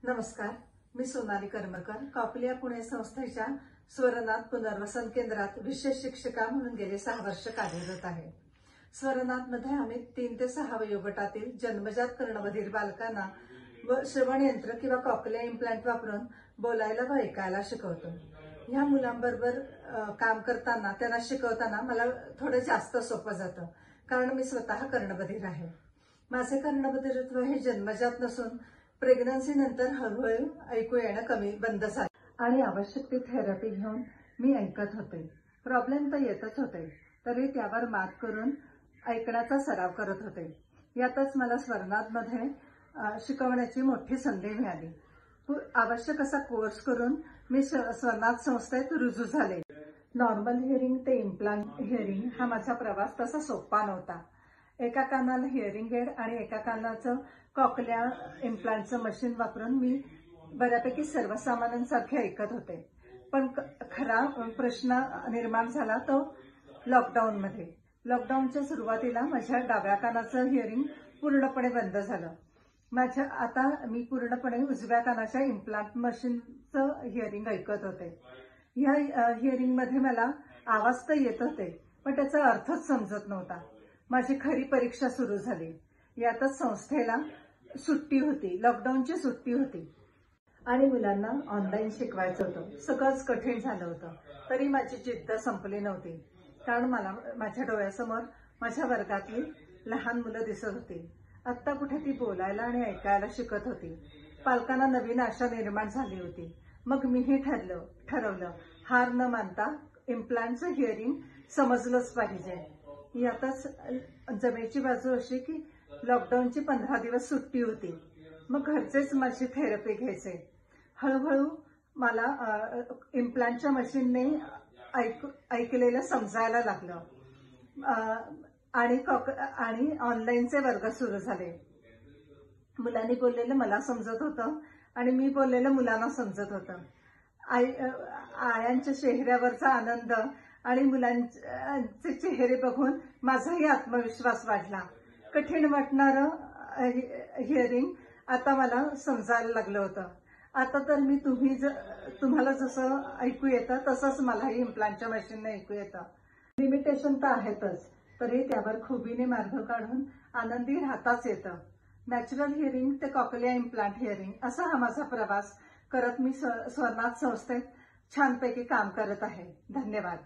नमस्कार, मी सोनाली करमरकर कॉकलिया पुणे संस्थेच्या स्वरनाथ पुनर्वसन केंद्रात विशेष शिक्षिका म्हणून गेले 6 वर्ष कार्यरत आहे। स्वरनाथमध्ये आम्ही 3 ते 6 वयोगटातील जन्मजात कर्णबधिर बालकांना व श्रवण यंत्र किंवा कॉकलिया इम्प्लांट वापरून बोलायला व ऐकायला शिकवतो। ह्या मुलांबरोबर काम करताना त्यांना शिकवताना मला थोडं जास्त सोपं जातं, कारण मी स्वतः कर्णबधिर आहे। माझे कर्णबधिरत्व हे जन्मजात नसून प्रेग्नन्सी नंतर हळूहळू ऐकू येणं बंद झालं आणि आवश्यक ती थेरपी घेऊन मी ऐकत होते। प्रॉब्लेम तर येतच होते, तरी त्यावर मात करून ऐकण्याचा सराव करत होते। यातच मला स्वरनाथमध्ये शिकवण्याची मोठी संधी मिळाली। आवश्यक असा कोर्स करून मी स्वरनाथ संस्थेत रुजू झाले। नॉर्मल हिअरिंग ते इम्प्लांट हिअरिंग हा माझा प्रवास तसा सोपा नव्हता। एका कानाला हिअरिंग एड आणि एका कानाचं कॉकलिया इम्प्लांटचं मशीन वापरून मी बऱ्यापैकी सर्वसामान्यांसारखे ऐकत होते। पण खरा प्रश्न निर्माण झाला तो लॉकडाऊनमध्ये। लॉकडाऊनच्या सुरुवातीला माझ्या डाव्या कानाचं हिअरिंग पूर्णपणे बंद झालं। आता मी पूर्णपणे उजव्या कानाच्या इम्प्लांट मशीनचं हिअरिंग ऐकत होते। या हिअरिंगमध्ये मला आवाज तर येत होते, पण त्याचा अर्थच समजत नव्हता। माझी खरी परीक्षा सुरू झाली। यातच संस्थेला सुट्टी होती, लॉकडाऊनची सुट्टी होती आणि मुलांना ऑनलाईन शिकवायचं होतं। सगळंच कठीण झालं होतं, तरी माझी जिद्द संपली नव्हती, कारण मला माझ्या डोळ्यासमोर माझ्या वर्गातली लहान मुलं दिसत होती। आत्ता कुठे ती बोलायला आणि ऐकायला शिकत होती। पालकांना नवीन आशा निर्माण झाली होती। मग मीही ठरवलं हार न मानता इम्प्लांटचं हिअरिंग समजलंच पाहिजे। यातच जमेची बाजू अशी की लॉकडाऊनची 15 दिवस सुट्टी होती। मग घरचेच माझी थेरपी घ्यायचे। हळूहळू मला इम्प्लांटच्या मशीनने ऐकलेलं समजायला लागलं आणि ऑनलाईनचे वर्ग सुरू झाले। मुलांनी बोललेलं मला समजत होतं आणि मी बोललेलं मुलांना समजत होतं। आयांच्या चेहऱ्यावरचा आनंद आणि मुलांचे चेहरे बघून माझाही आत्मविश्वास वाढला। कठीण वाटणारं हिअरिंग आता मला समजायला लागलं होतं। आता तर मी तुम्हाला जसं ऐकू येतं तसंच मलाही इम्प्लांटच्या मशीनने ऐकू येतं। लिमिटेशन तर आहेतच, तरी त्यावर खुबीने मार्ग काढून आनंदी राहताच येतं। नॅचरल हिअरिंग ते कॉकलिया इम्प्लांट हिअरिंग असा हा माझा प्रवास करत मी स्वरनाथ संस्थेत छानपैकी काम करत आहे। धन्यवाद।